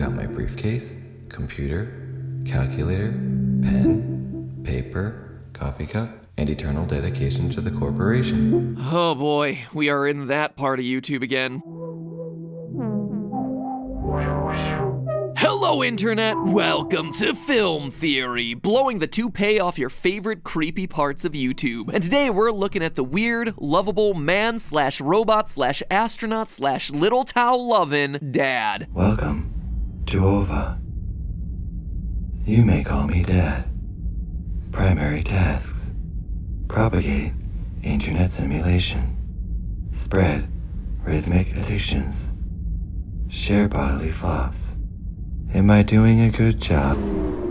got my briefcase, computer, calculator, pen, paper, coffee cup, and eternal dedication to the corporation. Oh boy, we are in that part of YouTube again. Hello Internet, welcome to Film Theory, blowing the toupee off your favorite creepy parts of YouTube. And today we're looking at the weird, lovable man/robot/astronaut/little towel lovin' dad. Welcome to OVA. You may call me Dad. Primary tasks: propagate internet simulation, spread rhythmic addictions, share bodily flops. Am I doing a good job?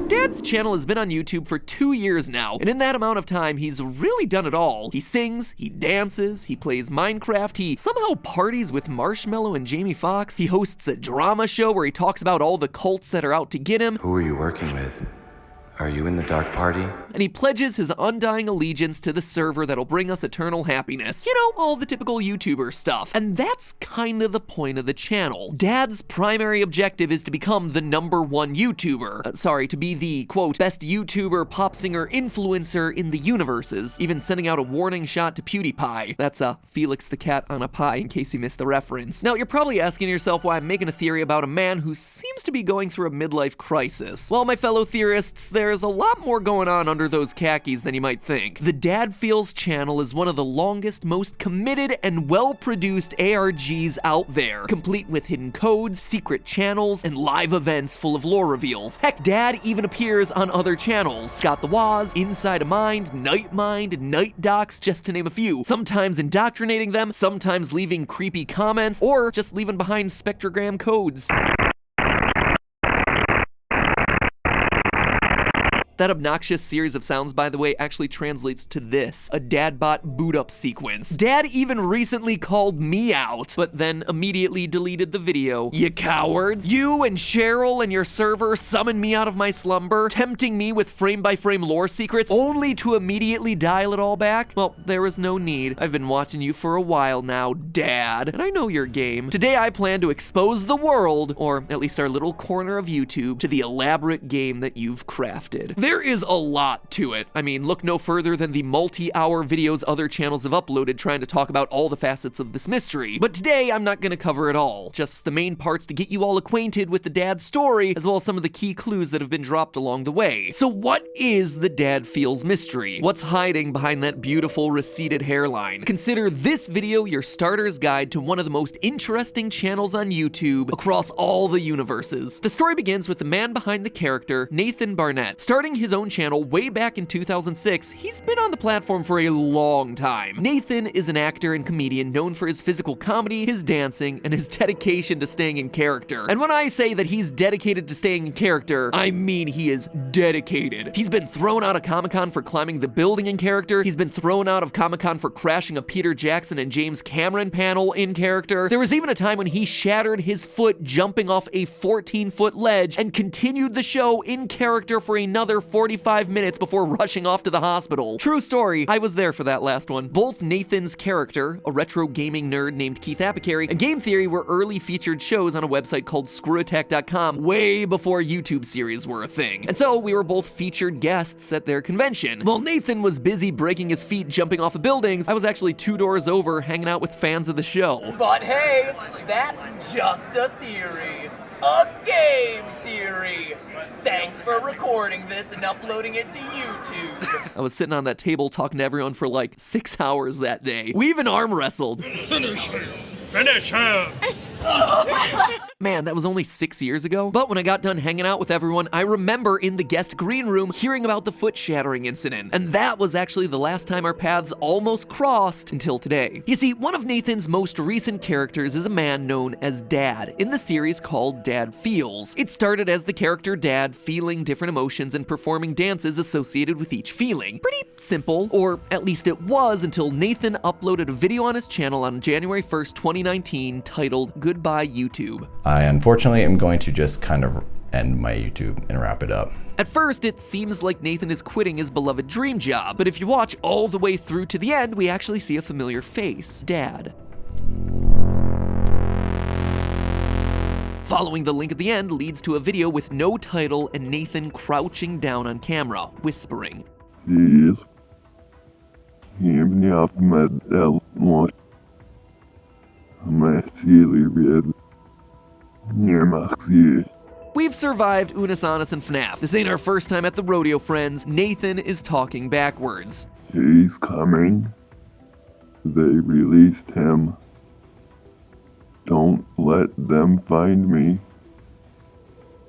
Dad's channel has been on YouTube for 2 years now, and in that amount of time, he's really done it all. He sings, he dances, he plays Minecraft, he somehow parties with Marshmello and Jamie Foxx, he hosts a drama show where he talks about all the cults that are out to get him. Who are you working with? Are you in the dark party? And he pledges his undying allegiance to the server that'll bring us eternal happiness. You know, all the typical YouTuber stuff. And that's kind of the point of the channel. Dad's primary objective is to become the #1 YouTuber. To be the, quote, best YouTuber, pop singer, influencer in the universes, even sending out a warning shot to PewDiePie. That's Felix the Cat on a Pie, in case you missed the reference. Now, you're probably asking yourself why I'm making a theory about a man who seems to be going through a midlife crisis. Well, my fellow theorists, there's a lot more going on under those khakis than you might think. The Dad Feels channel is one of the longest, most committed, and well-produced ARGs out there, complete with hidden codes, secret channels, and live events full of lore reveals. Heck, Dad even appears on other channels. Scott the Woz, Inside a Mind, Night Docs, just to name a few. Sometimes indoctrinating them, sometimes leaving creepy comments, or just leaving behind spectrogram codes. That obnoxious series of sounds, by the way, actually translates to this, a Dadbot boot up sequence. Dad even recently called me out, but then immediately deleted the video. You cowards. You and Cheryl and your server summoned me out of my slumber, tempting me with frame-by-frame lore secrets, only to immediately dial it all back? Well, there was no need. I've been watching you for a while now, Dad, and I know your game. Today I plan to expose the world, or at least our little corner of YouTube, to the elaborate game that you've crafted. There is a lot to it. I mean, look no further than the multi-hour videos other channels have uploaded trying to talk about all the facets of this mystery. But today, I'm not gonna cover it all. Just the main parts to get you all acquainted with the Dad story, as well as some of the key clues that have been dropped along the way. So what is the Dad Feels mystery? What's hiding behind that beautiful receded hairline? Consider this video your starter's guide to one of the most interesting channels on YouTube across all the universes. The story begins with the man behind the character, Nathan Barnett. Starting his own channel way back in 2006, he's been on the platform for a long time. Nathan is an actor and comedian known for his physical comedy, his dancing, and his dedication to staying in character. And when I say that he's dedicated to staying in character, I mean he is dedicated. He's been thrown out of Comic-Con for climbing the building in character. He's been thrown out of Comic-Con for crashing a Peter Jackson and James Cameron panel in character. There was even a time when he shattered his foot jumping off a 14-foot ledge and continued the show in character for another 45 minutes before rushing off to the hospital. True story, I was there for that last one. Both Nathan's character, a retro gaming nerd named Keith Apicary, and Game Theory were early featured shows on a website called ScrewAttack.com way before YouTube series were a thing. And so we were both featured guests at their convention. While Nathan was busy breaking his feet jumping off of buildings, I was actually 2 doors over hanging out with fans of the show. But hey, that's just a theory. A game theory. Thanks for recording this and uploading it to YouTube. I was sitting on that table talking to everyone for like 6 hours that day. We even arm wrestled. Finish him! Man, that was only 6 years ago. But when I got done hanging out with everyone, I remember in the guest green room hearing about the foot shattering incident. And that was actually the last time our paths almost crossed until today. You see, one of Nathan's most recent characters is a man known as Dad in the series called Dad Feels. It started as the character Dad feeling different emotions and performing dances associated with each feeling. Pretty simple, or at least it was until Nathan uploaded a video on his channel on January 1st, 2019 titled Goodbye YouTube. I unfortunately am going to just kind of end my YouTube and wrap it up. At first, it seems like Nathan is quitting his beloved dream job, but if you watch all the way through to the end, we actually see a familiar face, Dad. Following the link at the end leads to a video with no title and Nathan crouching down on camera, whispering. Please, hear me off my one. My silly red. Near my ears. We've survived Unisonus and FNAF. This ain't our first time at the rodeo, friends. Nathan is talking backwards. He's coming. They released him. Don't let them find me.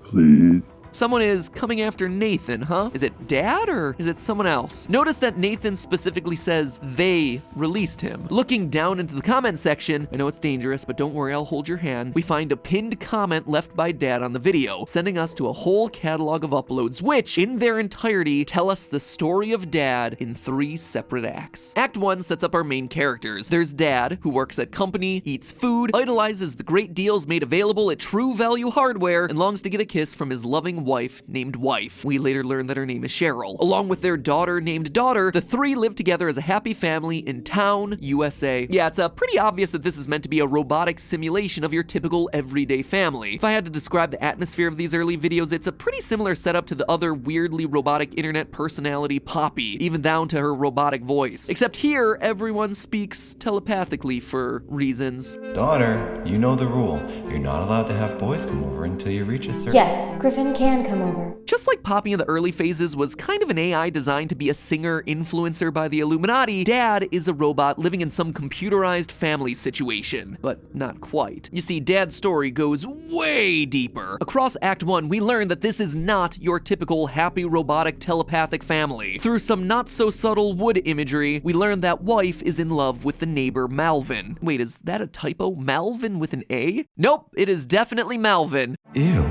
Please. Someone is coming after Nathan, huh? Is it Dad or is it someone else? Notice that Nathan specifically says they released him. Looking down into the comment section, I know it's dangerous, but don't worry, I'll hold your hand. We find a pinned comment left by Dad on the video, sending us to a whole catalog of uploads, which, in their entirety, tell us the story of Dad in 3 separate acts. Act 1 sets up our main characters. There's Dad, who works at company, eats food, idolizes the great deals made available at True Value Hardware, and longs to get a kiss from his loving wife named Wife. We later learn that her name is Cheryl. Along with their daughter named Daughter, the 3 live together as a happy family in Town, USA. Yeah, it's pretty obvious that this is meant to be a robotic simulation of your typical everyday family. If I had to describe the atmosphere of these early videos, it's a pretty similar setup to the other weirdly robotic internet personality Poppy, even down to her robotic voice. Except here, everyone speaks telepathically for reasons. Daughter, you know the rule. You're not allowed to have boys come over until you reach a certain... Yes, Griffin can come over. Just like Poppy in the early phases was kind of an AI designed to be a singer-influencer by the Illuminati, Dad is a robot living in some computerized family situation. But not quite. You see, Dad's story goes way deeper. Across Act 1, we learn that this is not your typical happy robotic telepathic family. Through some not-so-subtle wood imagery, we learn that Wife is in love with the neighbor Malvin. Wait, is that a typo? Malvin with an A? Nope, it is definitely Malvin. Ew,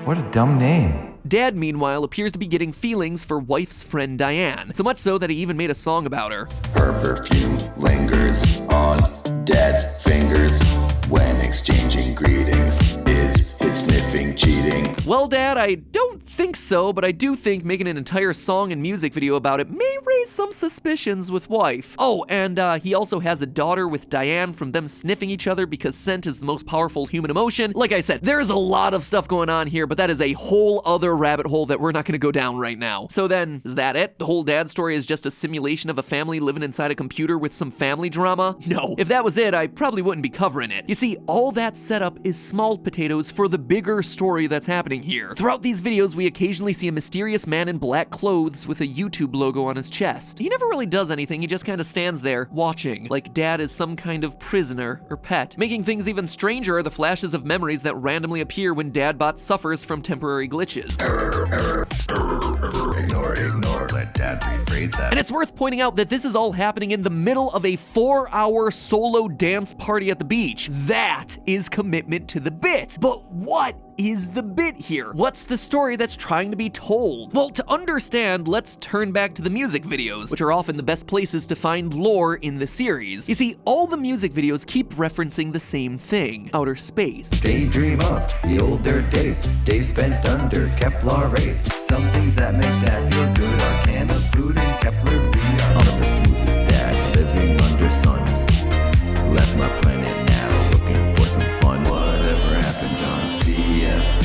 what a dumb name. Dad, meanwhile, appears to be getting feelings for Wife's friend Diane, so much so that he even made a song about her. Her perfume lingers on Dad's fingers when exchanging greetings. Is his sniffing cheating? Well, Dad, I don't think so, but I do think making an entire song and music video about it may raise some suspicions with Wife. Oh, and he also has a daughter with Diane from them sniffing each other because scent is the most powerful human emotion. Like I said, there's a lot of stuff going on here, but that is a whole other rabbit hole that we're not gonna go down right now. So then, is that it? The whole Dad story is just a simulation of a family living inside a computer with some family drama? No. If that was it, I probably wouldn't be covering it. You see, all that setup is small potatoes for the bigger story that's happening here. Throughout these videos, we occasionally see a mysterious man in black clothes with a YouTube logo on his chest. He never really does anything, he just kind of stands there, watching, like Dad is some kind of prisoner or pet. Making things even stranger are the flashes of memories that randomly appear when Dadbot suffers from temporary glitches. Ignore, let Dad rephrase that. And it's worth pointing out that this is all happening in the middle of a 4-hour solo dance party at the beach. That is commitment to the bit. But what is the bit here? What's the story that's trying to be told? Well, to understand, let's turn back to the music videos, which are often the best places to find lore in the series. You see, all the music videos keep referencing the same thing, outer space. Daydream of the older days spent under Kepler rays. Some things that make Dad feel good are canned of food and Kepler VR. I'm the smoothest dad living under sun. Left my planet now looking for some fun. Whatever happened on CFB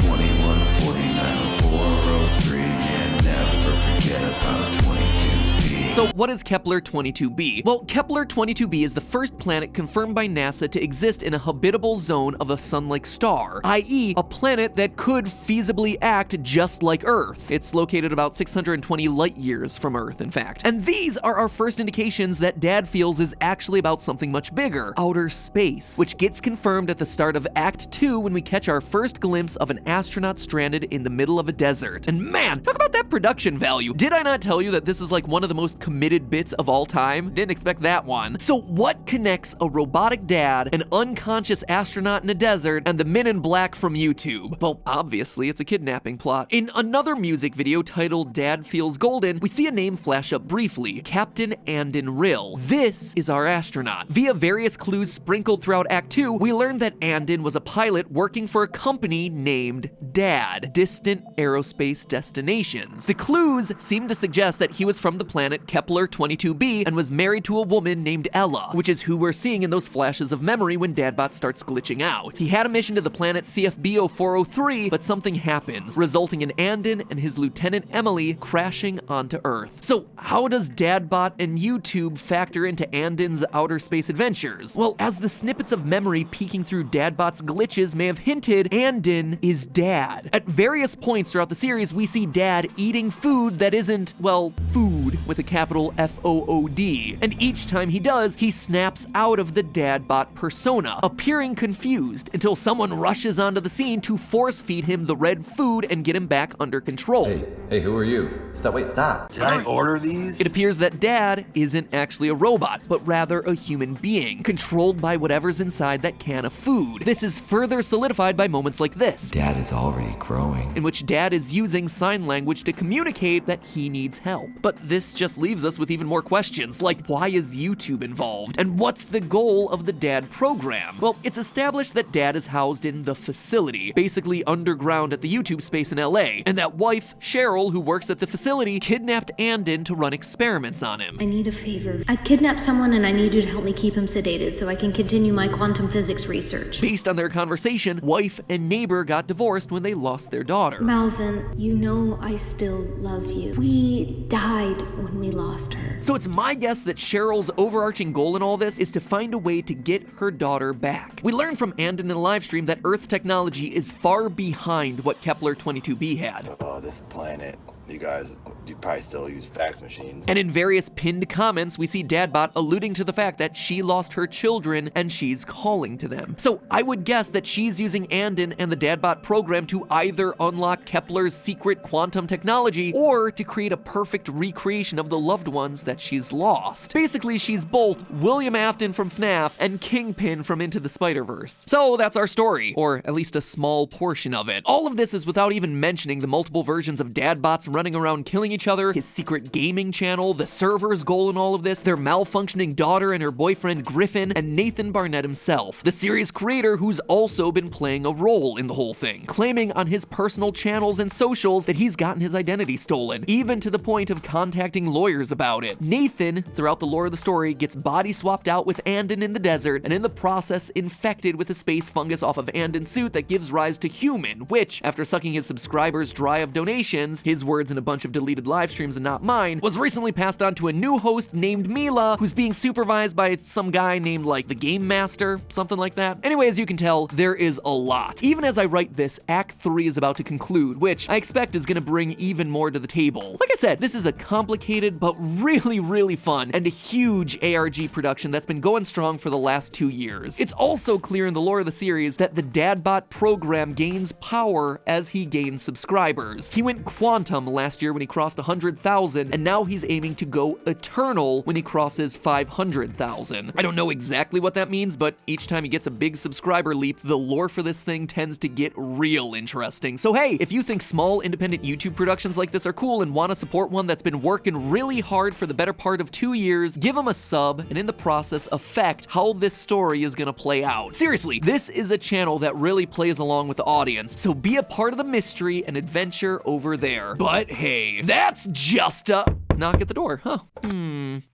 21490403 and never forget about 22B. So what is Kepler 22b? Well, Kepler 22b is the first planet confirmed by NASA to exist in a habitable zone of a sun-like star, i.e. a planet that could feasibly act just like Earth. It's located about 620 light years from Earth, in fact. And these are our first indications that Dad feels is actually about something much bigger, outer space, which gets confirmed at the start of Act 2 when we catch our first glimpse of an astronaut stranded in the middle of a desert. And man, talk about that production value. Did I not tell you that this is like one of the most committed bits of all time? Didn't expect that one. So what connects a robotic dad, an unconscious astronaut in a desert, and the Men in Black from YouTube? Well, obviously it's a kidnapping plot. In another music video titled Dad Feels Golden, we see a name flash up briefly, Captain Andon Rill. This is our astronaut. Via various clues sprinkled throughout Act 2, we learned that Andon was a pilot working for a company named DAD, Distant Aerospace Destinations. The clues seem to suggest that he was from the planet Kepler-22b and was married to a woman named Ella, which is who we're seeing in those flashes of memory when Dadbot starts glitching out. He had a mission to the planet CFB-0403, but something happens, resulting in Andon and his lieutenant Emily crashing onto Earth. So how does Dadbot and YouTube factor into Andon's outer space adventures? Well, as the snippets of memory peeking through Dadbot's glitches may have hinted, Andon is Dad. At various points throughout the series, we see Dad eating food that isn't, well, food with a capital F-O-O-D. And each time he does, he snaps out of the Dadbot persona, appearing confused until someone rushes onto the scene to force feed him the red food and get him back under control. Hey, who are you? Stop. Did I order these? It appears that Dad isn't actually a robot, but rather a human being, controlled by whatever's inside that can of food. This is further solidified by moments like this, Dad is already growing. in which Dad is using sign language to communicate that he needs help. But this just leaves us with even more questions, like why is YouTube involved? And what's the goal of the Dad program? Well, it's established that Dad is housed in the facility, basically underground at the YouTube space in LA, and that wife, Cheryl, who works at the facility, kidnapped Andon to run experiments on him. I need a favor. I've kidnapped someone and I need you to help me keep him sedated so I can continue my quantum physics research. Based on their conversation, wife and neighbor got divorced when they lost their daughter. Malvin, you know I still love you. We died when we lost her. So it's my guess that Cheryl's overarching goal in all this is to find a way to get her daughter back. We learned from Andon in a live stream that Earth technology is far behind what Kepler-22b had. Oh, this planet. You probably still use fax machines. And in various pinned comments, we see Dadbot alluding to the fact that she lost her children and she's calling to them. So I would guess that she's using Andon and the Dadbot program to either unlock Kepler's secret quantum technology or to create a perfect recreation of the loved ones that she's lost. Basically, she's both William Afton from FNAF and Kingpin from Into the Spider-Verse. So that's our story, or at least a small portion of it. All of this is without even mentioning the multiple versions of Dadbots running around killing each other, his secret gaming channel, the server's goal in all of this, their malfunctioning daughter and her boyfriend Griffin, and Nathan Barnett himself, the series creator who's also been playing a role in the whole thing, claiming on his personal channels and socials that he's gotten his identity stolen, even to the point of contacting lawyers about it. Nathan, throughout the lore of the story, gets body swapped out with Andon in the desert, and in the process infected with a space fungus off of Andon's suit that gives rise to Human, which, after sucking his subscribers dry of donations, his words in a bunch of deleted live streams and not mine, was recently passed on to a new host named Mila, who's being supervised by some guy named like the Game Master, something like that. Anyway, as you can tell, there is a lot. Even as I write this, Act 3 is about to conclude, which I expect is gonna bring even more to the table. Like I said, this is a complicated but really fun and a huge ARG production that's been going strong for the last 2 years. It's also clear in the lore of the series that the Dadbot program gains power as he gains subscribers. He went quantum last year when he crossed 100,000, and now he's aiming to go eternal when he crosses 500,000. I don't know exactly what that means, but each time he gets a big subscriber leap, the lore for this thing tends to get real interesting. So hey, if you think small independent YouTube productions like this are cool and want to support one that's been working really hard for the better part of 2 years, give them a sub and in the process affect how this story is gonna play out. Seriously, this is a channel that really plays along with the audience, so be a part of the mystery and adventure over there. But hey, that's just a knock at the door, huh?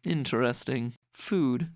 Interesting. Food.